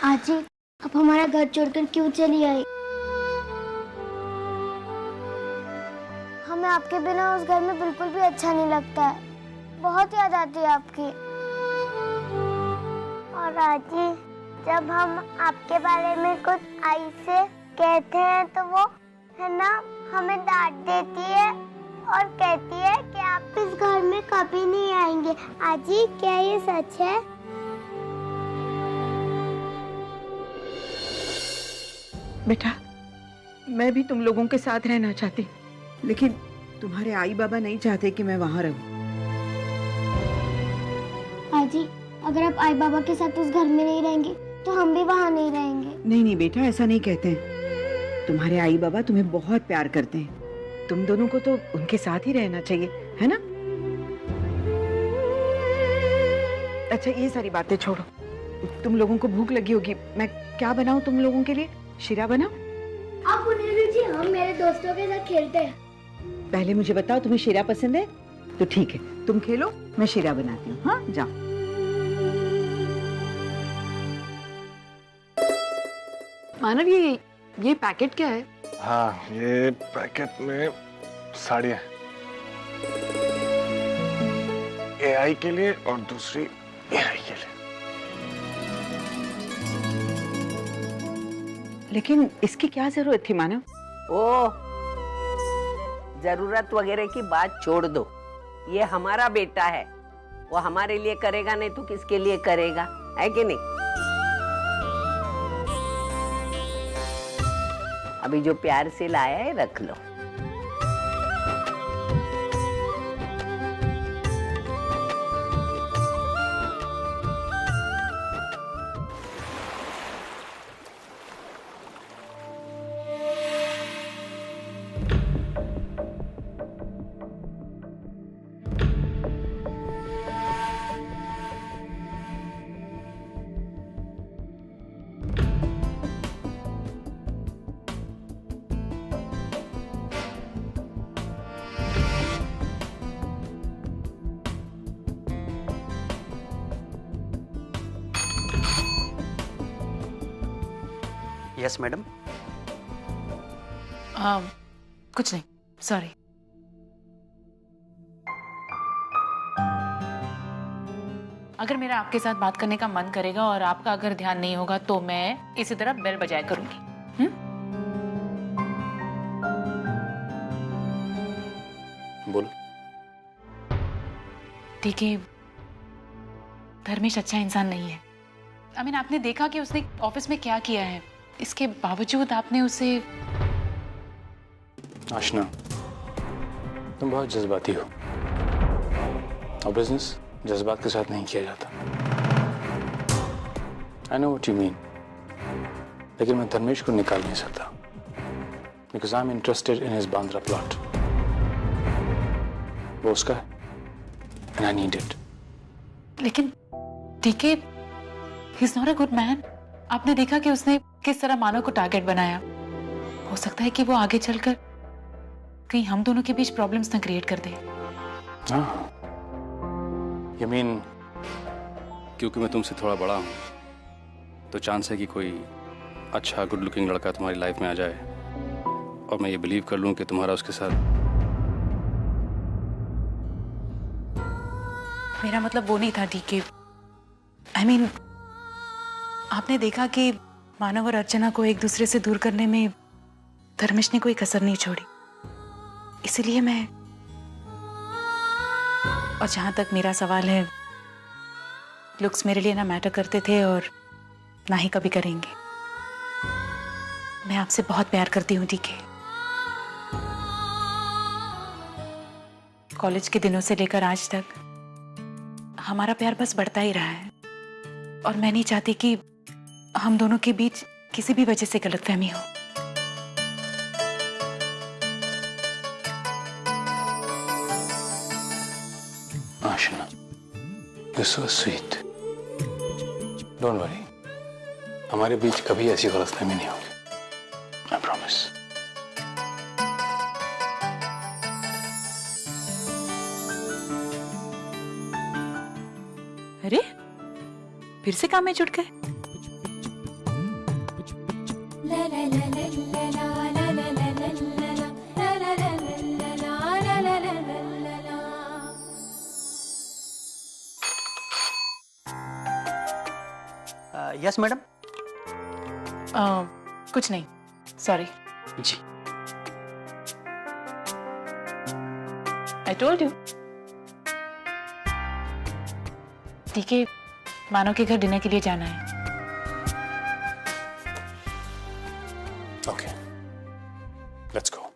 आजी, आप हमारा घर छोड़कर क्यों चली आई? हमें आपके बिना उस घर में बिल्कुल भी अच्छा नहीं लगता है। बहुत याद आती है आपकी। और आजी, जब हम आपके बारे में कुछ आई से कहते हैं तो वो है ना हमें डांट देती है और कहती है कि आप इस घर में कभी नहीं आएंगे। आजी, क्या ये सच है? बेटा, मैं भी तुम लोगों के साथ रहना चाहती, लेकिन तुम्हारे आई बाबा नहीं चाहते कि मैं वहां रहूं। आजी, अगर आप आई बाबा के साथ उस घर में नहीं रहेंगे तो हम भी वहां नहीं रहेंगे। नहीं नहीं बेटा, ऐसा नहीं कहते हैं। तुम्हारे आई बाबा तुम्हें बहुत प्यार करते हैं। तुम दोनों को तो उनके साथ ही रहना चाहिए, है ना? अच्छा, ये सारी बातें छोड़ो। तुम लोगों को भूख लगी होगी, मैं क्या बनाऊं तुम लोगों के लिए? शीरा बनाओ? आप उन्हें दीजिए, हम मेरे दोस्तों के साथ खेलते हैं। पहले मुझे बताओ, तुम्हें शीरा पसंद है? तो ठीक है, तुम खेलो, मैं शीरा बनाती हूँ। हाँ, जाओ। मानव, ये पैकेट क्या है? हाँ, ये पैकेट में साड़ियाँ, एआई के लिए और दूसरी एआई के लिए। लेकिन इसकी क्या जरूरत थी मानव? ओ, जरूरत वगैरह की बात छोड़ दो। ये हमारा बेटा है, वो हमारे लिए करेगा नहीं तो किसके लिए करेगा, है कि नहीं? अभी जो प्यार से लाया है रख लो। Yes madam. कुछ नहीं, सॉरी। अगर मेरा आपके साथ बात करने का मन करेगा और आपका अगर ध्यान नहीं होगा तो मैं इसी तरह बेल बजाया करूंगी। बोलो। ठीक है, धर्मेश अच्छा इंसान नहीं है। आपने देखा कि उसने ऑफिस में क्या किया है। इसके बावजूद आपने उसे। आशना, तुम बहुत जज्बाती हो और बिजनेस जज्बात के साथ नहीं किया जाता। I know what you mean, लेकिन मैं धर्मेश को निकाल नहीं सकता because I am interested in his Bandra plot. वो उसका है एंड आई नीड इट। लेकिन DK, he is not a good man. आपने देखा कि उसने किस तरह मानव को टारगेट बनाया। हो सकता है कि वो आगे चलकर कहीं हम दोनों के बीच प्रॉब्लम्स ना क्रिएट कर दे। हाँ, यू मीन क्योंकि मैं तुमसे थोड़ा बड़ा हूं तो चांस है कि कोई अच्छा गुड लुकिंग लड़का तुम्हारी लाइफ में आ जाए और मैं ये बिलीव कर लूं कि तुम्हारा उसके साथ। मेरा मतलब वो नहीं था डीके। आपने देखा कि मानव और अर्चना को एक दूसरे से दूर करने में धर्मेश ने कोई कसर नहीं छोड़ी। इसीलिए मैं, और जहां तक मेरा सवाल है, लुक्स मेरे लिए ना मैटर करते थे और ना ही कभी करेंगे। मैं आपसे बहुत प्यार करती हूँ डीके। कॉलेज के दिनों से लेकर आज तक हमारा प्यार बस बढ़ता ही रहा है और मैं नहीं चाहती कि हम दोनों के बीच किसी भी वजह से गलतफहमी हो। आशना, you're so sweet. Don't worry, हमारे बीच कभी ऐसी गलतफहमी नहीं होगी। I promise. अरे, फिर से काम में जुट गए। Yes madam. कुछ नहीं, सॉरी। जी। I told you. ठीक है, मानो के घर डिनर के लिए जाना है। Okay, let's go.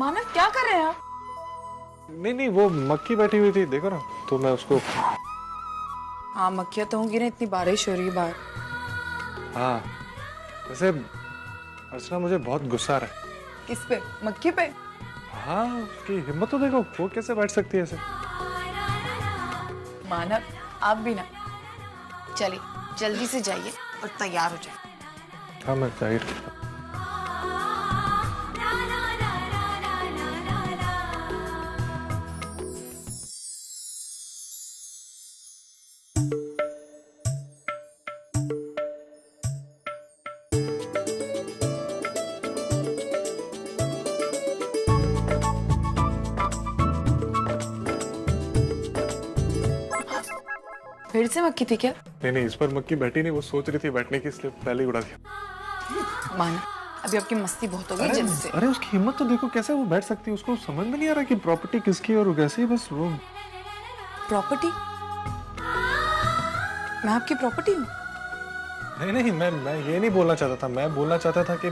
मानव क्या कर रहे हैं आप? नहीं, वो मक्खी बैठी हुई थी, देखो ना, तो मैं उसको। हाँ, मक्खियाँ तो होंगी ना, इतनी बारिश हो रही है बाहर। हाँ, वैसे अर्चना मुझे बहुत गुस्सा आ रहा है। किस पे? मक्खी पे? हाँ, उसकी हिम्मत तो देखो, वो कैसे बैठ सकती है ऐसे। मानव, आप भी ना, चलिए जल्दी से जाइए और तैयार हो जाइए। हाँ, मैं तैयार। फिर से मक्खी थी क्या? नहीं, इस पर मक्खी बैठी नहीं, वो सोच रही थी बैठने की, इसलिए पहले ही उड़ा दिया। मानव, अभी आपकी मस्ती बहुत हो गई, जल्दी से। अरे उसकी हिम्मत तो देखो, कैसे वो बैठ सकती है, उसको समझ में नहीं आ रहा कि प्रॉपर्टी किसकी है और कैसे ही बस वो। प्रॉपर्टी? मैं आपकी प्रॉपर्टी हूँ? नहीं, मैं ये नहीं बोलना चाहता था। मैं बोलना चाहता था कि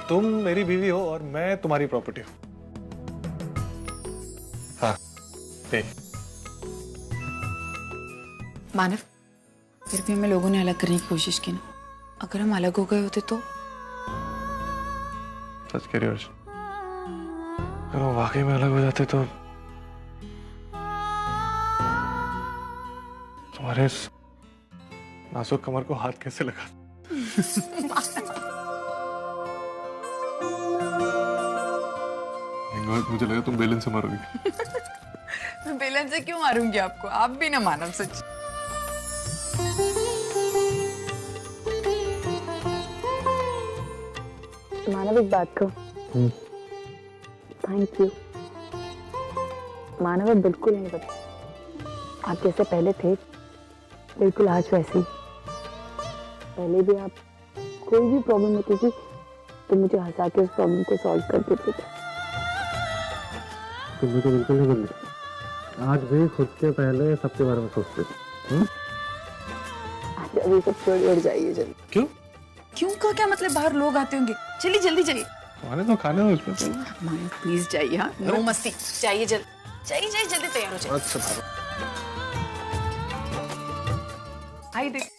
तुम मेरी बीवी हो और मैं तुम्हारी प्रॉपर्टी हूँ। हाँ, ठीक। मानव, फिर भी हमें लोगों ने अलग करने की कोशिश की ना। अगर हम अलग हो गए होते तो? सच कह रही हो अर्चना, अगर हम वाकई में अलग हो जाते तो तुम्हारे इस नाजुक कमर को हाथ कैसे लगा। मुझे लगा तुम बेलन से मारोगी। मैं बेलन से क्यों मारूंगी आपको? आप भी ना मानव, सच। मानव, एक बात कहो। Thank you. मानव, बिल्कुल नहीं बता, आप जैसे पहले थे बिल्कुल आज वैसे ही। पहले भी आप कोई भी प्रॉब्लम होती थी तो मुझे हंसा के उस प्रॉब्लम को सॉल्व कर देते थे। तुम तो बिल्कुल नहीं बदले, आज भी खुद के पहले सबके बारे में सोचते थे। आज अभी सब छोड़ जाइए जल्दी। क्यों? क्यों का क्या मतलब? बाहर लोग आते होंगे। चलिए जल्दी जाइए। खाने दो उसमें। मानव प्लीज जाइए। हाँ, नो मस्ती। जाइए जाइए जल्दी तैयार हो जाइए। अच्छा, आई देख।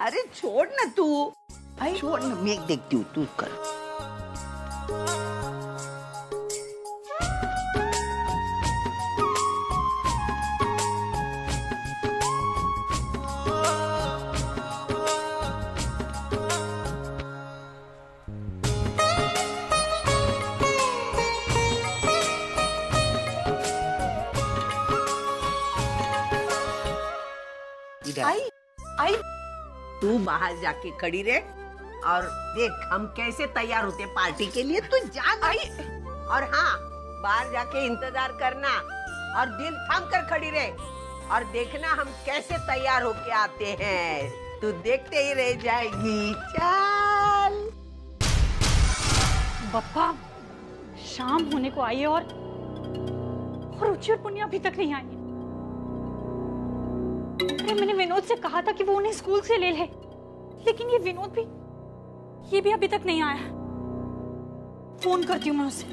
अरे छोड़ ना तू, छोड़ ना, मैं देखती हूँ, तू कर। आई तू बाहर जाके खड़ी रहे और देख हम कैसे तैयार होते पार्टी के लिए। तू जा आई, और हाँ, बाहर जाके इंतजार करना और दिल थाम कर खड़ी रहे और देखना हम कैसे तैयार होके आते हैं। तू देखते ही रह जाएगी। चल। बप्पा, शाम होने को आई है और रुचि और पुण्य अभी तक नहीं आई है। अरे मैंने विनोद से कहा था कि वो उन्हें स्कूल से ले ले, लेकिन ये विनोद भी अभी तक नहीं आया। फोन करती हूँ मैं उसे।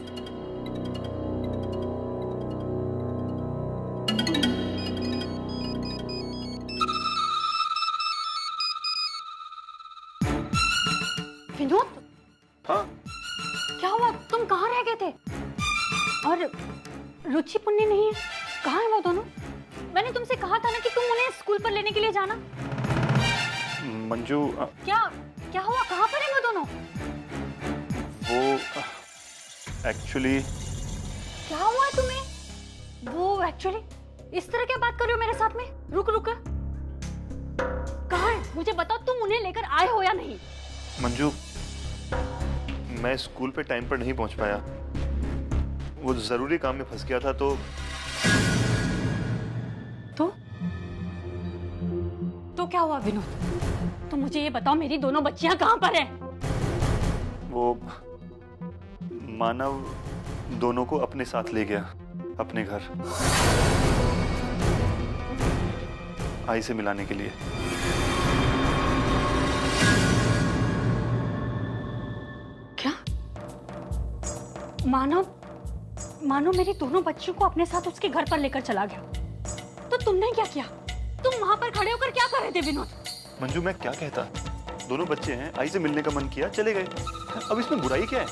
विनोद, हाँ क्या हुआ? तुम कहाँ रह गए थे? और रुचि पुण्य नहीं है, कहाँ है वो दोनों? मैंने तुमसे कहा था ना कि तुम उन्हें स्कूल पर लेने के लिए जाना। मंजू, क्या क्या हुआ? कहाँ पर है वो दोनों? वो एक्चुअली क्या हुआ तुम्हें? वो एक्चुअली इस तरह क्या बात कर रहे हो मेरे साथ में? रुक रुक, कहाँ है? मुझे बताओ, तुम उन्हें लेकर आए हो या नहीं? मंजू, मैं स्कूल पे टाइम पर नहीं पहुंच पाया। वो जरूरी काम में फंस गया था तो क्या हुआ विनोद? तो मुझे ये बताओ, मेरी दोनों बच्चियां कहाँ पर हैं? वो मानव दोनों को अपने साथ ले गया अपने घर, आई से मिलाने के लिए। क्या? मानव मेरी दोनों बच्चियों को अपने साथ उसके घर पर लेकर चला गया। तो तुमने क्या किया? तुम वहां पर खड़े होकर क्या कर रहे थे विनोद? मंजू, मैं क्या कहता, दोनों बच्चे हैं, आई से मिलने का मन किया, चले गए। अब इसमें बुराई क्या है?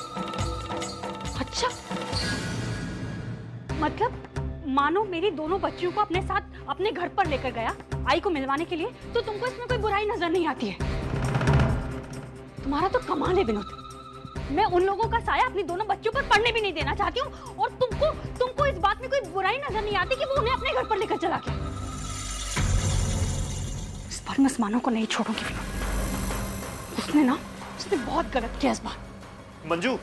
अच्छा, मतलब मानो मेरी दोनों बच्चियों को अपने साथ अपने घर पर लेकर गया आई को मिलवाने के लिए, तो तुमको इसमें कोई बुराई नजर नहीं आती है? तुम्हारा तो कमाल है विनोद। मैं उन लोगों का साया अपनी दोनों बच्चों पर पड़ने भी नहीं देना चाहती हूँ, और तुमको इस बात में कोई बुराई नजर नहीं आती कि वो उन्हें अपने घर पर लेकर चला गया। इस बार मैं मानो को नहीं छोड़ूंगी विनोद। उसने बहुत गलत किया इस बार। मंजू,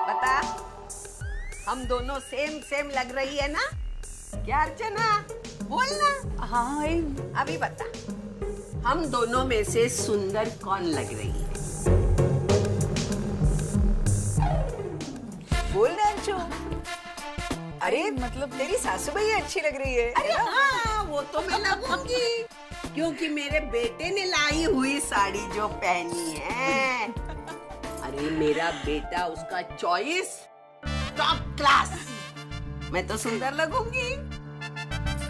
बता, हम दोनों सेम लग रही है ना? क्या अर्चना, बोलना। हाँ अभी बता, हम दोनों में से सुंदर कौन लग रही है? बोल रहे अंशु। अरे मतलब तेरी सासू भाई अच्छी लग रही है। अरे हाँ, वो तो मैं लगूंगी, क्योंकि मेरे बेटे ने लाई हुई साड़ी जो पहनी है। अरे मेरा बेटा, उसका चॉइस टॉप क्लास। मैं तो सुंदर लगूंगी।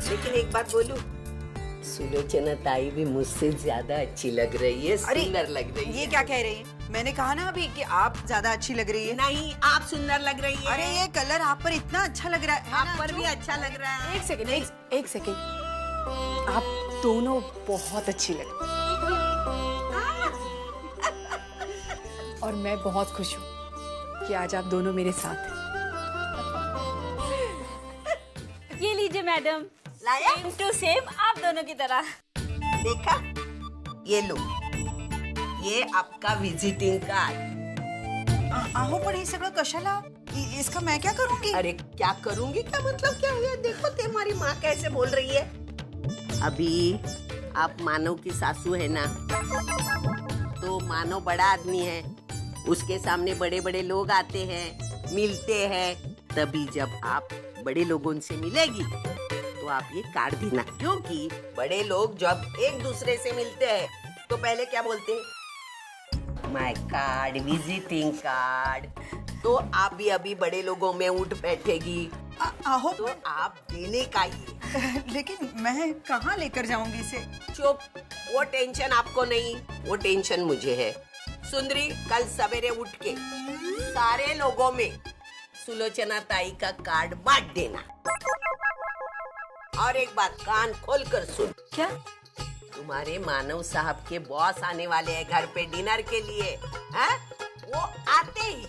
लेकिन एक बात बोलूं, सुलोचना ताई भी मुझसे ज्यादा अच्छी लग रही है, सुंदर लग रही है। ये क्या कह रही है? मैंने कहा ना अभी कि आप ज्यादा अच्छी लग रही है। नहीं, आप सुंदर लग रही है। अरे ये कलर आप पर इतना अच्छा लग रहा है। आप पर भी अच्छा लग रहा है। एक सेकेंड, आप दोनों बहुत अच्छी लग रही हैं। और मैं बहुत खुश हूँ कि आज आप दोनों मेरे साथ हैं। ये लीजिए मैडम, लाया? सेम टू सेम आप दोनों की तरह। देखा, ये लो, ये आपका विजिटिंग कार्ड। आहो, पण हे सगळं कशाला? इसका मैं क्या करूंगी? अरे क्या करूंगी, क्या मतलब क्या हुआ? देखो तुम्हारी माँ कैसे बोल रही है। अभी आप मानव की सासू है ना, तो मानव बड़ा आदमी है, उसके सामने बड़े बड़े लोग आते हैं, मिलते हैं। तभी जब आप बड़े लोगों से मिलेगी तो आप ये कार्ड देना, क्योंकि बड़े लोग जब एक दूसरे से मिलते हैं तो पहले क्या बोलते हैं? My card, visiting card. तो आप भी अभी बड़े लोगों में उठ बैठेगी, आहो, तो आप देने का ही। लेकिन मैं कहाँ लेकर जाऊंगी इसे? चुप, वो टेंशन आपको नहीं, वो टेंशन मुझे है। सुंदरी, कल सवेरे उठ के सारे लोगों में सुलोचना ताई का कार्ड बांट देना। और एक बात कान खोल कर सुन। क्या? तुम्हारे मानव साहब के बॉस आने वाले हैं घर पे डिनर के लिए, हैं? वो आते ही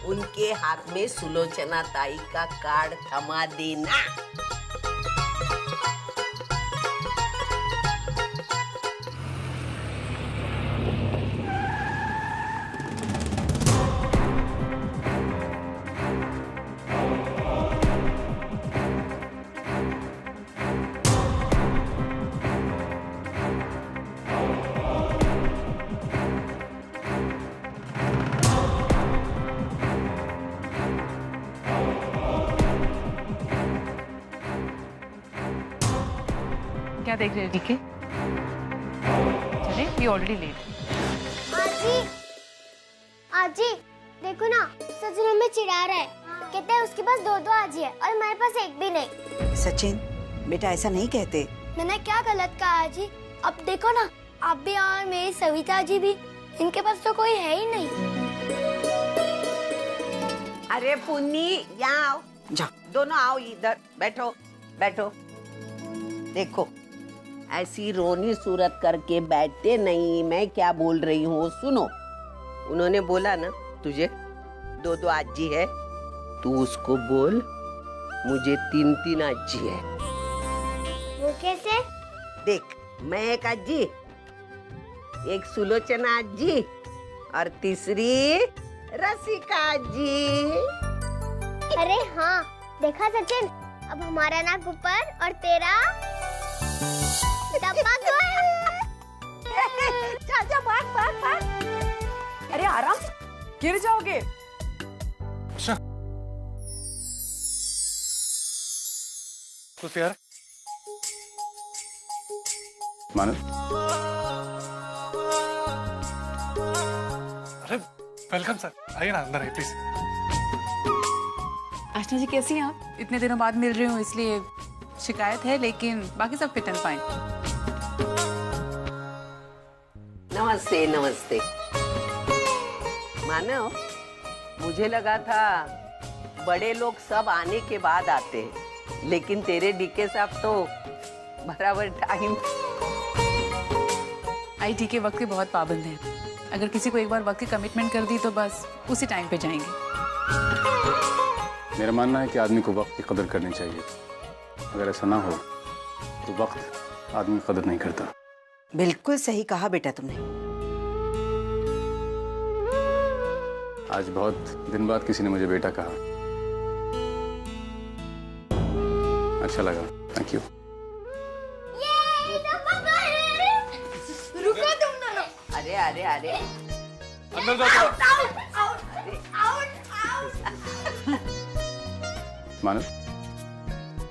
उनके हाथ में सुलोचना ताई का कार्ड थमा देना। क्या देख रहे हो डीके? We already late. आजी, आजी देखो ना, सचिन हमें चिढ़ा रहा है। कहते हैं उसके पास 2 आजी है और हमारे पास एक भी नहीं। सचिन बेटा ऐसा नहीं कहते। मैंने क्या गलत कहा आजी? अब देखो ना, आप भी और मेरी सविता जी भी, इनके पास तो कोई है ही नहीं। अरे पुन्नी, यहाँ आओ, जाओ दोनों आओ इधर, बैठो बैठो। देखो ऐसी रोनी सूरत करके बैठते नहीं, मैं क्या बोल रही हूँ सुनो। उन्होंने बोला ना तुझे 2 आजी है, तू उसको बोल मुझे 3 आजी है। वो कैसे? देख, मैं एक आजी, एक सुलोचना आजी और तीसरी रसिका आजी। अरे हाँ, देखा सचिन, अब हमारा नाक ऊपर और तेरा डब्बा जा जा, भाग। अरे आराम से, गिर जाओगे। कुछ यार मानव, अरे वेलकम सर, आइए ना अंदर आइए प्लीज। आशना जी कैसी हैं आप? इतने दिनों बाद मिल रही हूँ इसलिए शिकायत है, लेकिन बाकी सब फिट एंड फाइन। नमस्ते नमस्ते। मानव, मुझे लगा था बड़े लोग सब आने के बाद आते हैं, लेकिन तेरे डीके साहब तो बराबर टाइम। आईटी के वक्त के बहुत पाबंद हैं। अगर किसी को एक बार वक्त की कमिटमेंट कर दी तो बस उसी टाइम पे जाएंगे। मेरा मानना है कि आदमी को वक्त की कदर करनी चाहिए। अगर ऐसा ना हो तो वक्त आदमी की कदर नहीं करता। बिल्कुल सही कहा बेटा तुमने। आज बहुत दिन बाद किसी ने मुझे बेटा कहा, अच्छा लगा, थैंक यू। रुको तुम दोनों। अरे अरे अरे, अंदर जाओ। मानव,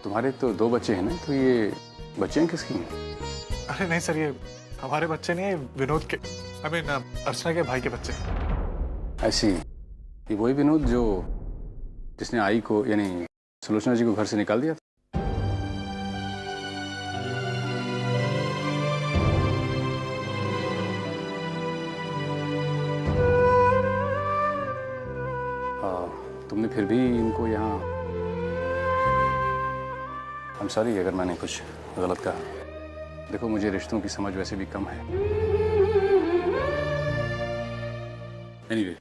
तुम्हारे तो 2 बच्चे हैं ना, तो ये बच्चे हैं किसकी हैं? अरे नहीं सर, ये हमारे बच्चे नहीं है, विनोद के, आई मीन अर्चना के भाई के बच्चे। ऐसी, ये वही विनोद जिसने आई को यानी सुलोचना जी को घर से निकाल दिया था? तुमने फिर भी इनको यहाँ, आई एम सॉरी अगर मैंने कुछ गलत कहा। देखो मुझे रिश्तों की समझ वैसे भी कम है। एनीवे,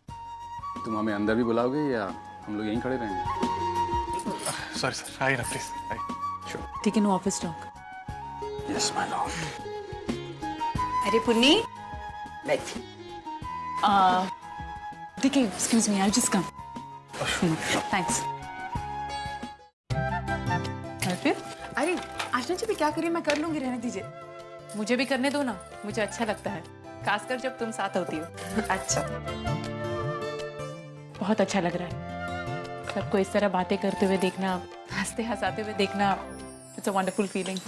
तुम हमें अंदर भी बुलाओगे या हम लोग यहीं खड़े रहेंगे? सॉरी सर, आइए ना प्लीज। श्योर। ठीक है, no office talk. Yes my lord. अरे पुन्नी, बैठ। ठीक है, excuse me, I just come. Thanks. फिर अरे आशना जी भी क्या करिए, मैं कर लूंगी, रहने दीजिए। मुझे भी करने दो ना, मुझे अच्छा लगता है, खासकर जब तुम साथ होती हो। अच्छा, बहुत अच्छा लग रहा है सबको इस तरह बातें करते हुए देखना, हंसते हंसाते हुए देखना। It's a wonderful feeling.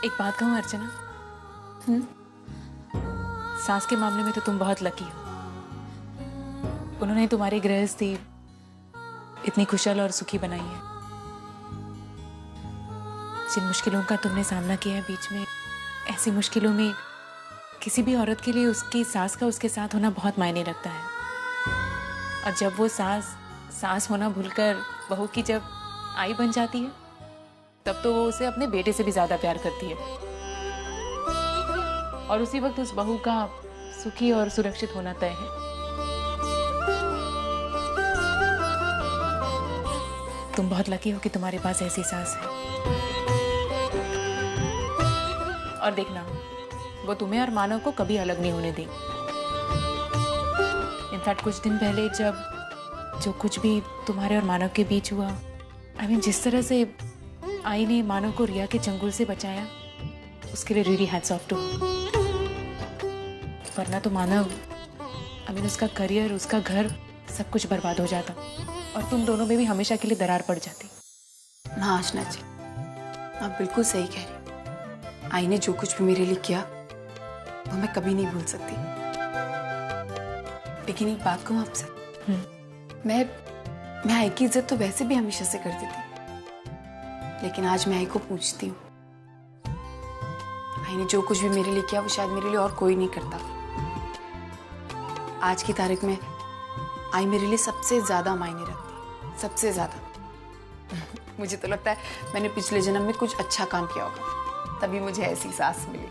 एक बात कहूँ अर्चना, सास के मामले में तो तुम बहुत लकी हो। उन्होंने तुम्हारी गृहस्थी इतनी खुशहाल और सुखी बनाई है। जिन मुश्किलों का तुमने सामना किया है बीच में, ऐसी मुश्किलों में किसी भी औरत के लिए उसकी सास का उसके साथ होना बहुत मायने रखता है। और जब वो सास होना भूलकर बहू की जब आई बन जाती है, तब तो वो उसे अपने बेटे से भी ज्यादा प्यार करती है। और उसी वक्त उस बहू का सुखी और सुरक्षित होना तय है। तुम बहुत लकी हो कि तुम्हारे पास ऐसी सास है। और देखना, वो तुम्हें और मानव को कभी अलग नहीं होने देगी। इनफैक्ट कुछ दिन पहले जब जो कुछ भी तुम्हारे और मानव के बीच हुआ, आई मीन जिस तरह से आई ने मानव को रिया के चंगुल से बचाया, उसके लिए रियली हैट्स ऑफ टू। वरना तो मानव, आई मीन उसका करियर, उसका घर, सब कुछ बर्बाद हो जाता और तुम दोनों में भी हमेशा के लिए दरार पड़ जाती। हाँ आशना जी, आप बिल्कुल सही कह रही। आई ने जो कुछ भी मेरे लिए किया वो मैं कभी नहीं भूल सकती। लेकिन एक बात कहूँ आपसे, मैं आई की इज्जत तो वैसे भी हमेशा से करती थी, लेकिन आज मैं आई को पूछती हूँ। आई ने जो कुछ भी मेरे लिए किया वो शायद मेरे लिए और कोई नहीं करता। आज की तारीख में आई मेरे लिए सबसे ज्यादा मायने रखती, सबसे ज्यादा। मुझे तो लगता है मैंने पिछले जन्म में कुछ अच्छा काम किया होगा, तभी मुझे ऐसी सास मिली।